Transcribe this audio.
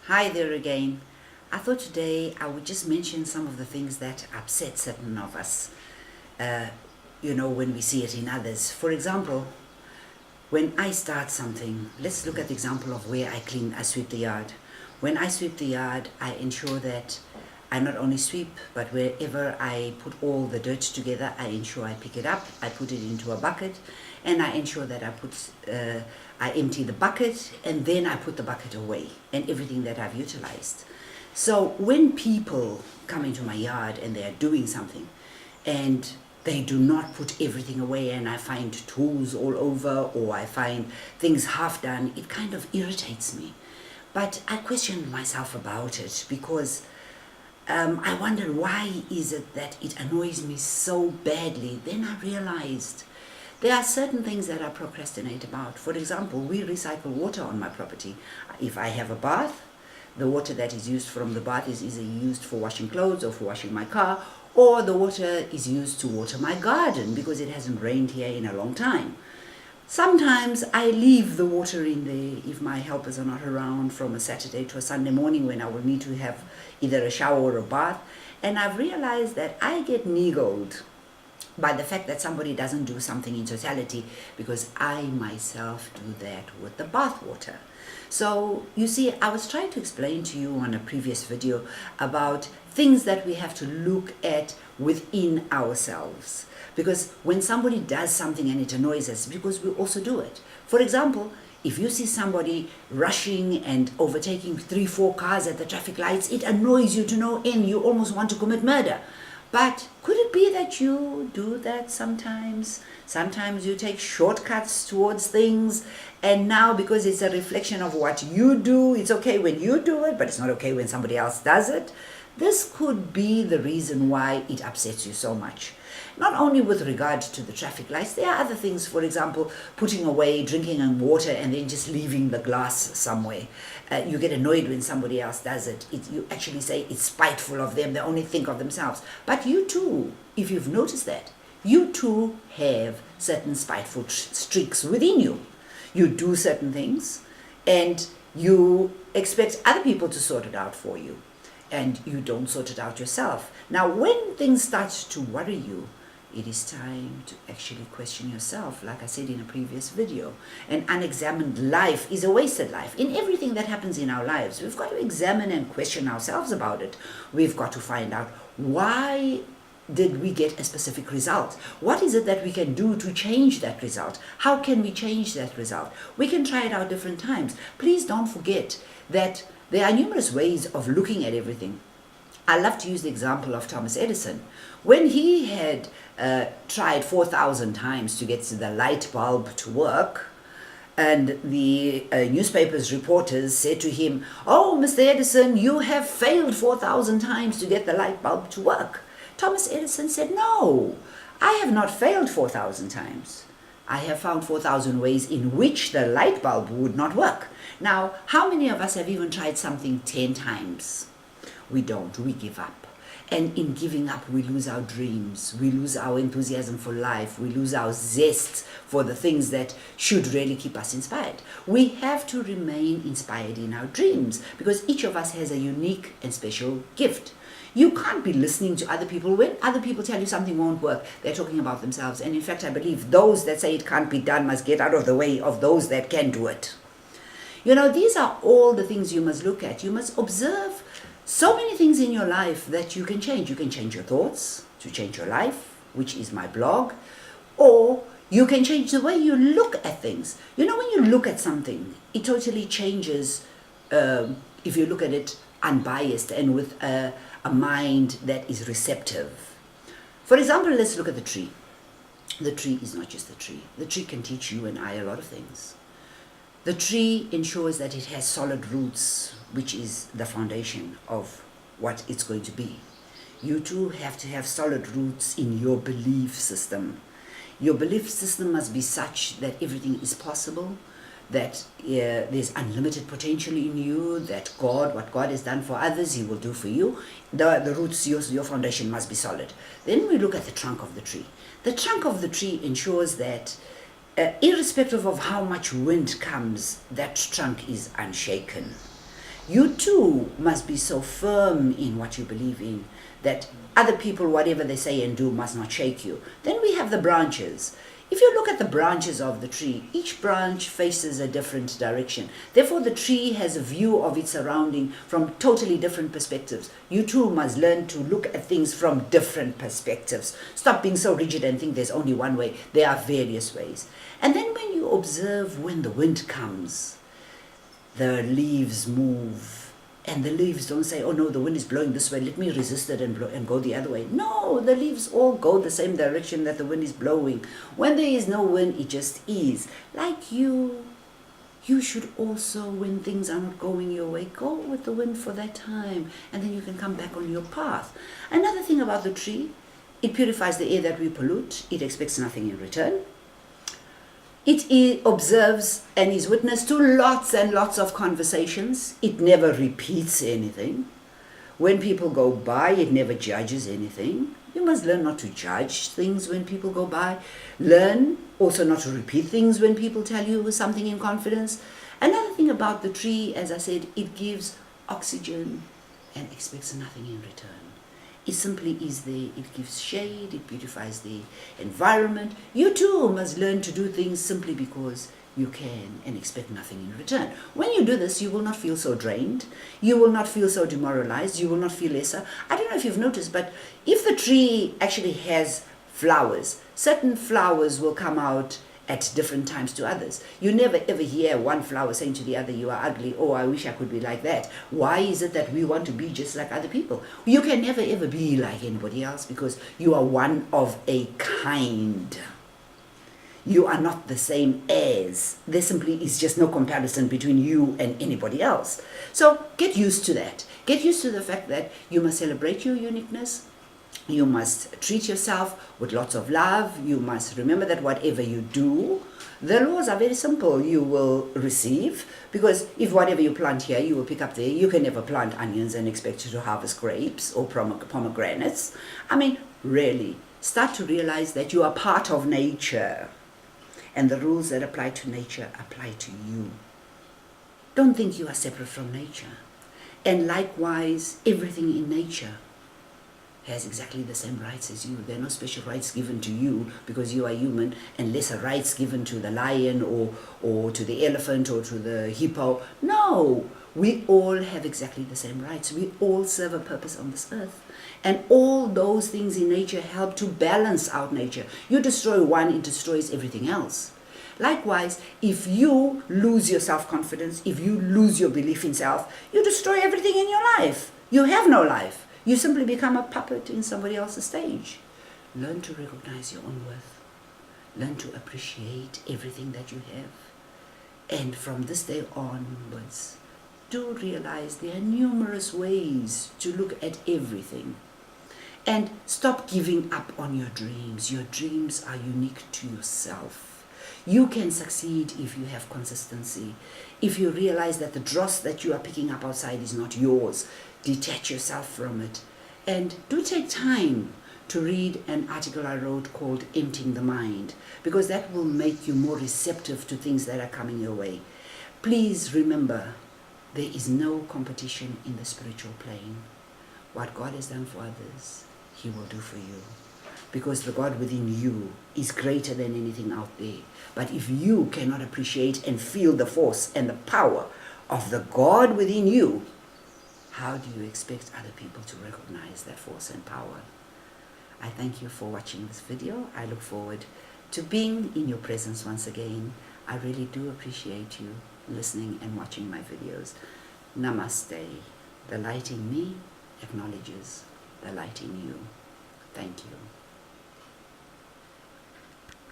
Hi there again. I thought today I would just mention some of the things that upset certain of us, when we see it in others. For example, when I start something, let's look at the example of where I sweep the yard. When I sweep the yard, I ensure that I not only sweep, but wherever I put all the dirt together, I ensure I pick it up, I put it into a bucket, and I ensure that I empty the bucket, and then I put the bucket away, and everything that I've utilized. So when people come into my yard and they are doing something, and they do not put everything away, and I find tools all over, or I find things half done, it kind of irritates me. But I question myself about it because I wonder, why is it that it annoys me so badly? Then I realized there are certain things that I procrastinate about. For example, we recycle water on my property. If I have a bath, the water that is used from the bath is either used for washing clothes or for washing my car, or the water is used to water my garden because it hasn't rained here in a long time. Sometimes I leave the water in there if my helpers are not around from a Saturday to a Sunday morning when I will need to have either a shower or a bath. And I've realized that I get niggled by the fact that somebody doesn't do something in totality because I myself do that with the bath water. So you see, I was trying to explain to you on a previous video about things that we have to look at within ourselves. Because when somebody does something and it annoys us, because we also do it. For example, if you see somebody rushing and overtaking 3-4 cars at the traffic lights, it annoys you to no end. You almost want to commit murder. But could it be that you do that sometimes? Sometimes you take shortcuts towards things, and now because it's a reflection of what you do, it's okay when you do it, but it's not okay when somebody else does it. This could be the reason why it upsets you so much. Not only with regard to the traffic lights, there are other things, for example, putting away drinking and water and then just leaving the glass somewhere. You get annoyed when somebody else does it. You actually say it's spiteful of them, they only think of themselves. But you too, if you've noticed that, you too have certain spiteful streaks within you. You do certain things and you expect other people to sort it out for you, and you don't sort it out yourself. Now, when things start to worry you, it is time to actually question yourself. Like I said in a previous video, an unexamined life is a wasted life. In everything that happens in our lives, we've got to examine and question ourselves about it. We've got to find out, why did we get a specific result? What is it that we can do to change that result? How can we change that result? We can try it out different times. Please don't forget that there are numerous ways of looking at everything. I love to use the example of Thomas Edison. When he had tried 4,000 times to get the light bulb to work, and the newspaper's reporters said to him, "Oh, Mr. Edison, you have failed 4,000 times to get the light bulb to work." Thomas Edison said, "No, I have not failed 4,000 times. I have found 4,000 ways in which the light bulb would not work." Now, how many of us have even tried something 10 times? We don't, we give up. And in giving up, we lose our dreams, we lose our enthusiasm for life, we lose our zest for the things that should really keep us inspired. We have to remain inspired in our dreams because each of us has a unique and special gift. You can't be listening to other people. When other people tell you something won't work, they're talking about themselves. And in fact, I believe those that say it can't be done must get out of the way of those that can do it. You know, these are all the things you must look at. You must observe so many things in your life that you can change. You can change your thoughts to change your life, which is my blog, or you can change the way you look at things. You know, when you look at something, it totally changes if you look at it unbiased and with a mind that is receptive. For example, let's look at the tree. The tree is not just the tree. The tree can teach you and I a lot of things. The tree ensures that it has solid roots, which is the foundation of what it's going to be. You too have to have solid roots in your belief system. Your belief system must be such that everything is possible, that there's unlimited potential in you, that what God has done for others, He will do for you. The roots, your foundation must be solid. Then we look at the trunk of the tree. The trunk of the tree ensures that irrespective of how much wind comes, that trunk is unshaken. You too must be so firm in what you believe in that other people, whatever they say and do, must not shake you. Then we have the branches. If you look at the branches of the tree, each branch faces a different direction. Therefore, the tree has a view of its surrounding from totally different perspectives. You too must learn to look at things from different perspectives. Stop being so rigid and think there's only one way. There are various ways. And then when you observe when the wind comes, the leaves move. And the leaves don't say, oh no, the wind is blowing this way, let me resist it and go the other way. No, the leaves all go the same direction that the wind is blowing. When there is no wind, it just is. Like you should also, when things are not going your way, go with the wind for that time. And then you can come back on your path. Another thing about the tree, it purifies the air that we pollute. It expects nothing in return. It observes and is witness to lots and lots of conversations. It never repeats anything. When people go by, it never judges anything. You must learn not to judge things when people go by. Learn also not to repeat things when people tell you something in confidence. Another thing about the tree, as I said, it gives oxygen and expects nothing in return. It simply is there. It gives shade, it beautifies the environment. You too must learn to do things simply because you can and expect nothing in return. When you do this, you will not feel so drained. You will not feel so demoralized. You will not feel lesser. I don't know if you've noticed, but if the tree actually has flowers, certain flowers will come out at different times to others. You never ever hear one flower saying to the other, you are ugly, oh, I wish I could be like that. Why is it that we want to be just like other people? You can never ever be like anybody else because you are one of a kind. You are not the same as. There simply is just no comparison between you and anybody else. So get used to that. Get used to the fact that you must celebrate your uniqueness. You must treat yourself with lots of love. You must remember that whatever you do, the laws are very simple. You will receive, because if whatever you plant here, you will pick up there. You can never plant onions and expect to harvest grapes or pomegranates. I mean, really, start to realize that you are part of nature. And the rules that apply to nature apply to you. Don't think you are separate from nature. And likewise, everything in nature has exactly the same rights as you. There are no special rights given to you because you are human, and lesser rights given to the lion or to the elephant or to the hippo. No, we all have exactly the same rights. We all serve a purpose on this earth. And all those things in nature help to balance out nature. You destroy one, it destroys everything else. Likewise, if you lose your self-confidence, if you lose your belief in self, you destroy everything in your life. You have no life. You simply become a puppet in somebody else's stage. Learn to recognize your own worth. Learn to appreciate everything that you have. And from this day onwards, do realize there are numerous ways to look at everything. And stop giving up on your dreams. Your dreams are unique to yourself. You can succeed if you have consistency. If you realize that the dross that you are picking up outside is not yours, detach yourself from it. And do take time to read an article I wrote called Emptying the Mind, because that will make you more receptive to things that are coming your way. Please remember, there is no competition in the spiritual plane. What God has done for others, He will do for you. Because the God within you is greater than anything out there. But if you cannot appreciate and feel the force and the power of the God within you, how do you expect other people to recognize that force and power? I thank you for watching this video. I look forward to being in your presence once again. I really do appreciate you listening and watching my videos. Namaste. The light in me acknowledges the light in you. Thank you.